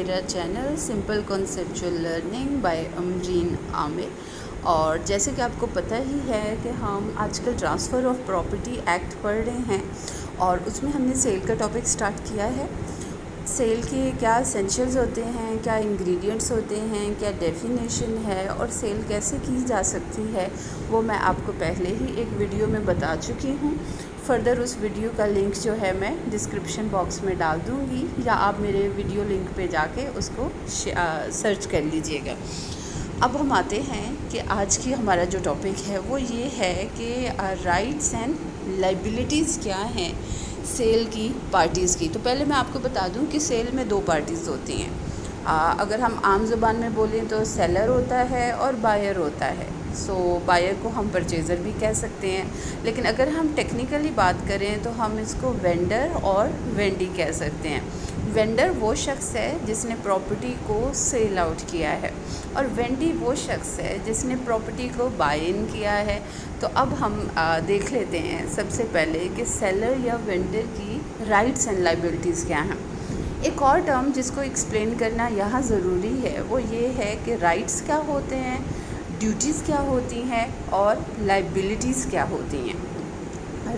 میرا channel simple conceptual learning by Amreen Aamir. اور جیسے کہ آپ کو پتہ ہی ہے کہ ہم آج کل ٹرانسفر آف پراپرٹی ایکٹ پڑھ رہے ہیں اور اس میں ہم نے سیل کا ٹاپک سٹارٹ کیا ہے. سیل کے کیا اسینشلز ہوتے ہیں, کیا انگریڈینٹس ہوتے ہیں, کیا ڈیفینیشن ہے اور سیل کیسے کی جا سکتی ہے, وہ میں آپ کو پہلے ہی ایک ویڈیو میں بتا چکی ہوں. فردر اس ویڈیو کا لنک جو ہے میں ڈسکرپشن باکس میں ڈال دوں گی, یا آپ میرے ویڈیو لنک پہ جا کے اس کو سرچ کر لیجئے گا. اب ہم آتے ہیں کہ آج کی ہمارا جو ٹاپک ہے وہ یہ ہے کہ رائٹس اینڈ لائبلٹیز کیا ہیں سیل کی پارٹیز کی. تو پہلے میں آپ کو بتا دوں کہ سیل میں دو پارٹیز ہوتی ہیں. اگر ہم عام زبان میں بولیں تو سیلر ہوتا ہے اور بائر ہوتا ہے. بائر کو ہم پرچیزر بھی کہہ سکتے ہیں, لیکن اگر ہم ٹیکنیکلی بات کریں تو ہم اس کو وینڈر اور وینڈی کہہ سکتے ہیں. وینڈر وہ شخص ہے جس نے پراپرٹی کو سیل آؤٹ کیا ہے, اور وینڈی وہ شخص ہے جس نے پراپرٹی کو بائی ان کیا ہے. تو اب ہم دیکھ لیتے ہیں سب سے پہلے کہ سیلر یا وینڈر کی رائٹس اینڈ لائبلٹیز کیا ہیں. ایک اور ٹرم جس کو ایکسپلین کرنا یہاں ضروری ہے وہ یہ ہے کہ رائٹس کیا ہوتے ہیں, ڈیوٹیز کیا ہوتی ہیں اور لائبلٹیز کیا ہوتی ہیں.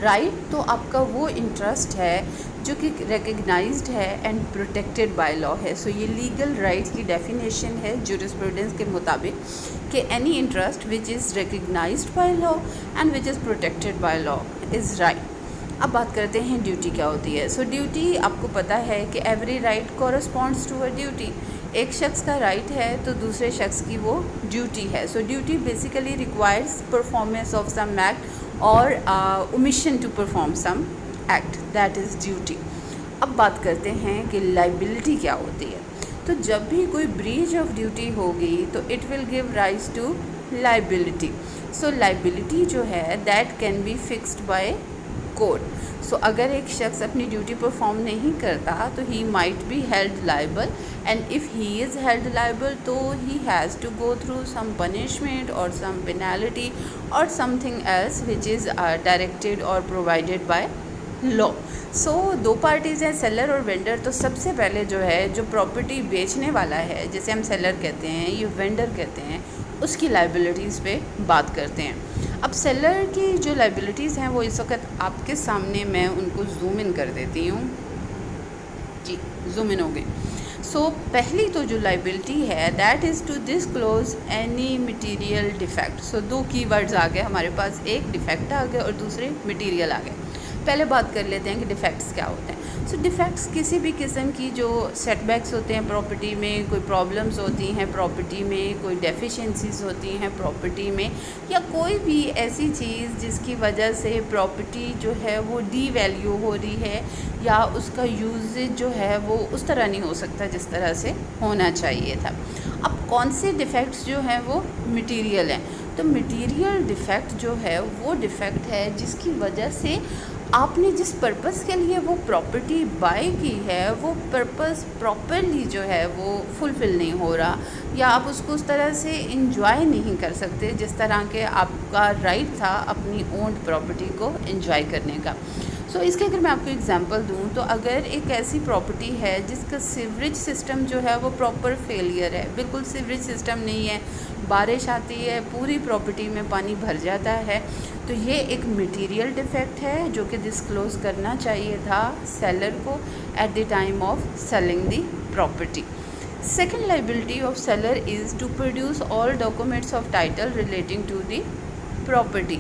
رائٹ تو آپ کا وہ انٹرسٹ ہے جو کہ ریکگنائزڈ ہے اینڈ پروٹیکٹیڈ بائی لا ہے. یہ لیگل رائٹ کی ڈیفینیشن ہے جورسپروڈنس کے مطابق کہ any interest which is recognised by law and which is protected by law is right. اب بات کرتے ہیں ڈیوٹی کیا ہوتی ہے. ڈیوٹی آپ کو پتہ ہے کہ every right corresponds to a duty. ایک شخص کا رائٹ ہے تو دوسرے شخص کی وہ ڈیوٹی ہے. Duty basically requires performance of some act or omission to perform some act, that is duty. اب بات کرتے ہیں کہ لائبلٹی کیا ہوتی ہے. تو جب بھی کوئی بریچ آف ڈیوٹی ہوگی تو it will give rise to liability. Liability جو ہے that can be fixed by court. اگر ایک شخص اپنی ڈیوٹی پرفارم نہیں کرتا تو he might be held liable, and if he is held liable تو he has to go through some punishment or some penalty or something else which is directed or provided by law. دو parties ہیں, seller اور vendor. تو سب سے پہلے جو ہے جو پراپرٹی بیچنے والا ہے, جسے ہم سیلر کہتے ہیں, یہ وینڈر کہتے ہیں, اس کی لائبلٹیز پہ بات کرتے ہیں. اب سیلر کی جو لائبلٹیز ہیں وہ اس وقت آپ کے سامنے میں ان کو زوم ان کر دیتی ہوں. جی, زوم ان ہو گئی. پہلی تو جو لائبلٹی ہے that is to disclose any material defect. دو کی ورڈز آ گئے ہمارے پاس, ایک ڈیفیکٹ آ گیا اور دوسرے مٹیریل آ گئے. پہلے بات کر لیتے ہیں کہ ڈیفیکٹس کیا ہوتے ہیں. ڈیفیکٹس کسی بھی قسم کی جو سیٹ بیکس ہوتے ہیں پراپرٹی میں, کوئی پرابلمز ہوتی ہیں پراپرٹی میں, کوئی ڈیفیشنسیز ہوتی ہیں پراپرٹی میں, یا کوئی بھی ایسی چیز جس کی وجہ سے پراپرٹی جو ہے وہ ڈی ویلیو ہو رہی ہے, یا اس کا یوزج جو ہے وہ اس طرح نہیں ہو سکتا جس طرح سے ہونا چاہیے تھا. اب کون سے ڈیفیکٹس جو ہیں وہ مٹیریل ہیں. تو مٹیریل ڈیفیکٹ جو ہے وہ ڈیفیکٹ ہے جس کی وجہ سے آپ نے جس پرپس کے لیے وہ پراپرٹی بائی کی ہے وہ پرپس پراپرلی جو ہے وہ فلفل نہیں ہو رہا, یا آپ اس کو اس طرح سے انجوائے نہیں کر سکتے جس طرح کے آپ کا رائٹ تھا اپنی اونڈ پراپرٹی کو انجوائے کرنے کا. اس کے اگر میں آپ کو اگزامپل دوں تو اگر ایک ایسی پراپرٹی ہے جس کا سیوریج سسٹم جو ہے وہ پراپر فیلئر ہے, بالکل سیوریج سسٹم نہیں ہے, بارش آتی ہے پوری پراپرٹی میں پانی بھر جاتا ہے, تو یہ ایک مٹیریل ڈیفیکٹ ہے جو کہ ڈسکلوز کرنا چاہیے تھا سیلر کو at the time of selling the property. Second liability of seller is to produce all documents of title relating to the property.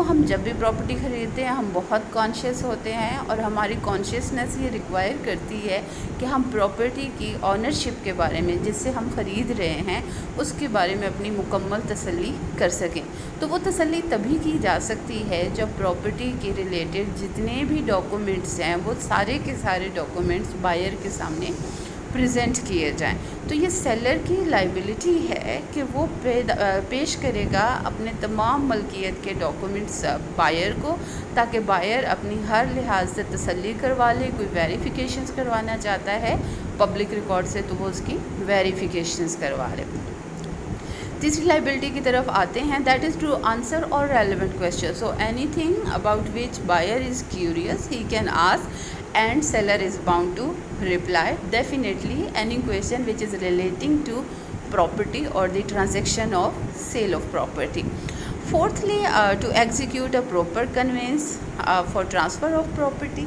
ہم جب بھی پراپرٹی خریدتے ہیں ہم بہت کانشیس ہوتے ہیں, اور ہماری کانشیسنیس یہ ریکوائر کرتی ہے کہ ہم پراپرٹی کی آنرشپ کے بارے میں, جس سے ہم خرید رہے ہیں, اس کے بارے میں اپنی مکمل تسلی کر سکیں. تو وہ تسلی تبھی کی جا سکتی ہے جب پراپرٹی کے ریلیٹڈ جتنے بھی ڈاکومنٹس ہیں وہ سارے کے سارے ڈاکومنٹس بائر کے سامنے پریزنٹ کیے جائیں. تو یہ سیلر کی لائبلٹی ہے کہ وہ پیش کرے گا اپنے تمام ملکیت کے ڈاکومنٹس بائر کو, تاکہ بائر اپنی ہر لحاظ سے تسلی کروا لے. کوئی ویریفیکیشنز کروانا چاہتا ہے پبلک ریکارڈ سے تو وہ اس کی ویریفیکیشنز کروا لے. تیسری لائبلٹی کی طرف آتے ہیں, دیٹ از ٹو آنسر اور relevant question. Anything about which buyer is curious he can ask, and seller is bound to reply definitely any question which is relating to property or the transaction of sale of property. Fourthly, to execute a proper conveyance for transfer of property.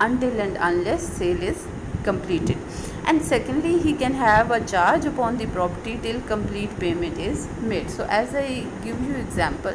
until and unless sale is completed. And secondly, he can have a charge upon the property till complete payment is made. So as I give you example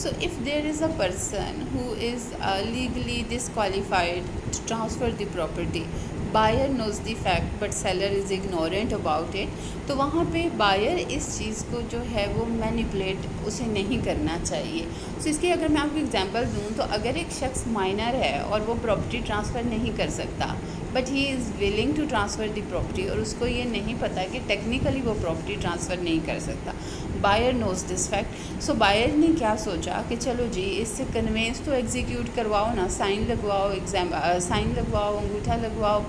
So if there is a person who is legally disqualified to transfer the property, buyer knows the fact but seller is ignorant about it, تو وہاں پہ buyer اس چیز کو جو ہے وہ manipulate اسے نہیں کرنا چاہیے. So اس کی اگر میں آپ کو اگزامپل دوں تو اگر ایک شخص مائنر ہے اور وہ پراپرٹی ٹرانسفر نہیں کر سکتا but he is willing to transfer the property, اور اس کو یہ نہیں پتہ کہ ٹیکنیکلی وہ پراپرٹی ٹرانسفر نہیں کر سکتا, buyer knows this fact. So buyer نے کیا سوچا کہ چلو جی اس سے کنوینس تو ایگزیکیوٹ کرواؤ نا, سائن لگواؤ, سائن لگواؤ, انگوٹھا لگواؤ,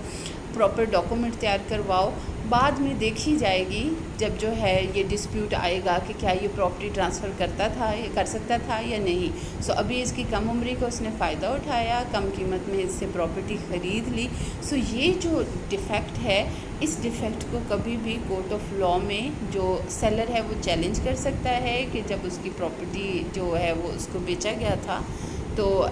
پراپر ڈاکومنٹ تیار کرواؤ, بعد میں دیکھی جائے گی جب جو ہے یہ ڈسپیوٹ آئے گا کہ کیا یہ پراپرٹی ٹرانسفر کر سکتا تھا یا نہیں. سو ابھی اس کی کم عمری کو اس نے فائدہ اٹھایا, کم قیمت میں اس سے پراپرٹی خرید لی. سو یہ جو ڈیفیکٹ ہے, اس ڈیفیکٹ کو کبھی بھی کورٹ آف لاء میں جو سیلر ہے وہ چیلنج کر سکتا ہے کہ جب اس کی پراپرٹی جو ہے وہ اس کو بیچا گیا تھا تو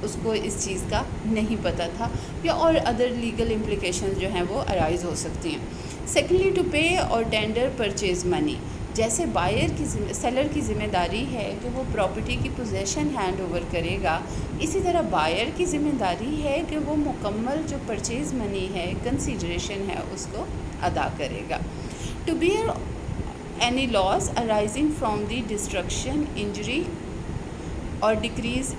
اس کو اس چیز کا نہیں پتہ تھا, یا اور ادر لیگل امپلیکیشنز جو ہیں وہ ارائز ہو سکتی ہیں. سیکنڈلی ٹو پے اور ٹینڈر پرچیز منی, جیسے سیلر کی ذمہ داری ہے کہ وہ پراپرٹی کی پوزیشن ہینڈ اوور کرے گا, اسی طرح بائر کی ذمہ داری ہے کہ وہ مکمل جو پرچیز منی ہے, کنسیڈریشن ہے, اس کو ادا کرے گا. To bear any loss arising from the destruction, injury or decrease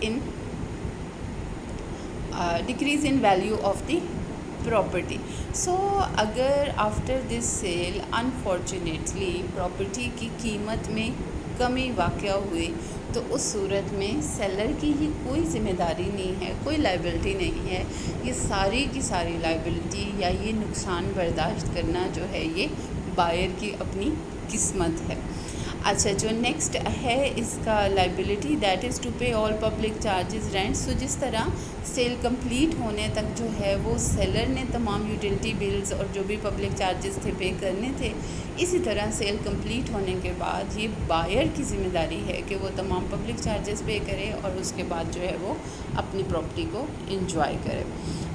in value of the property. So اگر after this sale unfortunately property کی قیمت میں کمی واقع ہوئی تو اس صورت میں سیلر کی ہی کوئی ذمہ داری نہیں ہے, کوئی لائبلٹی نہیں ہے. یہ ساری کی ساری لائبلٹی یا یہ نقصان برداشت کرنا جو ہے یہ بائر کی اپنی قسمت ہے. اچھا, جو نیکسٹ ہے اس کا liability, that is to pay all public charges rent. So جس طرح سیل کمپلیٹ ہونے تک جو ہے وہ سیلر نے تمام یوٹیلیٹی بلز اور جو بھی پبلک چارجز تھے پے کرنے تھے, اسی طرح سیل کمپلیٹ ہونے کے بعد یہ بائر کی ذمہ داری ہے کہ وہ تمام پبلک چارجز پے کرے اور اس کے بعد جو ہے وہ اپنی پراپرٹی کو انجوائے کرے.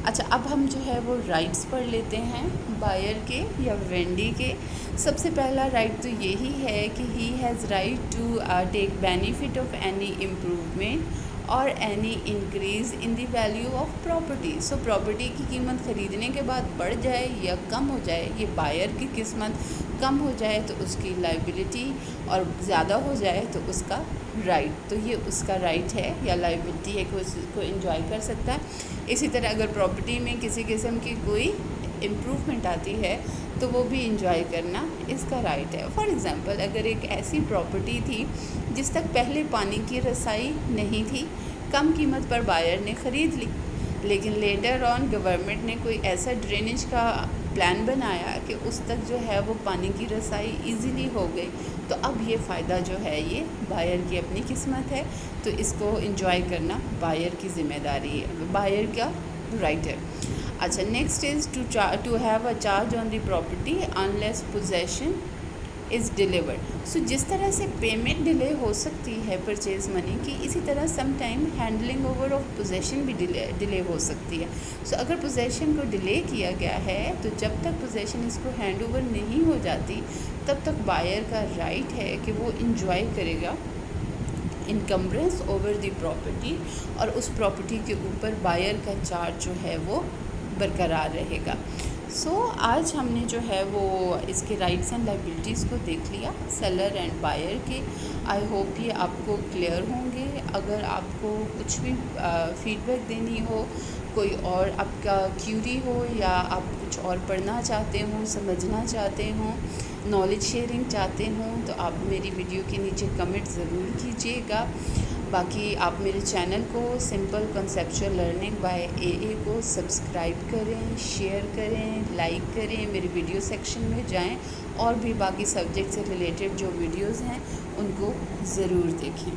اچھا, اب ہم جو ہے وہ رائٹس پڑھ لیتے ہیں بائر کے یا وینڈی کے. سب سے پہلا رائٹ تو یہی ہے کہ he has right to take benefit of any improvement or any increase in the value of property. So property کی قیمت خریدنے کے بعد بڑھ جائے یا کم ہو جائے, یہ بائر کی قسمت, کم ہو جائے تو اس کی لائبلٹی اور زیادہ ہو جائے تو اس کا رائٹ. تو یہ اس کا رائٹ ہے یا لائبلٹی ہے کہ اس کو انجوائے کر سکتا ہے. اسی طرح اگر پراپرٹی میں کسی قسم کی کوئی امپروومنٹ آتی ہے تو وہ بھی انجوائے کرنا اس کا رائٹ ہے. فار ایگزامپل, اگر ایک ایسی پراپرٹی تھی جس تک پہلے پانی کی رسائی نہیں تھی, کم قیمت پر بائر نے خرید لی, لیکن لیٹر آن گورنمنٹ نے کوئی ایسا ڈرینیج کا پلان بنایا کہ اس تک جو ہے وہ پانی کی رسائی ایزیلی ہو گئی, تو اب یہ فائدہ جو ہے یہ بائر کی اپنی قسمت ہے, تو اس کو انجوائے کرنا بائر کی ذمہ داری ہے, بائر کا رائٹ ہے. اچھا, next is to have a charge on the property unless possession is delivered. So جس طرح سے پیمنٹ ڈیلے ہو سکتی ہے پرچیز منی کی, اسی طرح some time handling over of position بھی ڈیلے ہو سکتی ہے. سو اگر پوزیشن کو ڈیلے کیا گیا ہے تو جب تک پوزیشن اس کو ہینڈ اوور نہیں ہو جاتی تب تک بائر کا رائٹ ہے کہ وہ انجوائے کرے گا انکمبرنس اوور دی پراپرٹی, اور اس پراپرٹی کے اوپر بائر کا چارج جو ہے وہ برقرار رہے گا. سو آج ہم نے جو ہے وہ اس کے رائٹس اینڈ لائبلٹیز کو دیکھ لیا, سیلر اینڈ بائر کے. آئی ہوپ یہ آپ کو کلیئر ہوں گے. اگر آپ کو کچھ بھی فیڈ بیک دینی ہو, کوئی اور آپ کا کیوری ہو, یا آپ کچھ اور پڑھنا چاہتے ہوں, سمجھنا چاہتے ہوں, نالج شیئرنگ چاہتے ہوں, تو آپ میری ویڈیو کے نیچے کمنٹ ضرور کیجیے گا. باقی آپ میرے چینل کو سمپل کنسیپچول لرننگ بائی اے کو سبسکرائب کریں, شیئر کریں, لائک کریں, میری ویڈیو سیکشن میں جائیں اور بھی باقی سبجیکٹ سے ریلیٹڈ جو ویڈیوز ہیں ان کو ضرور دیکھیں.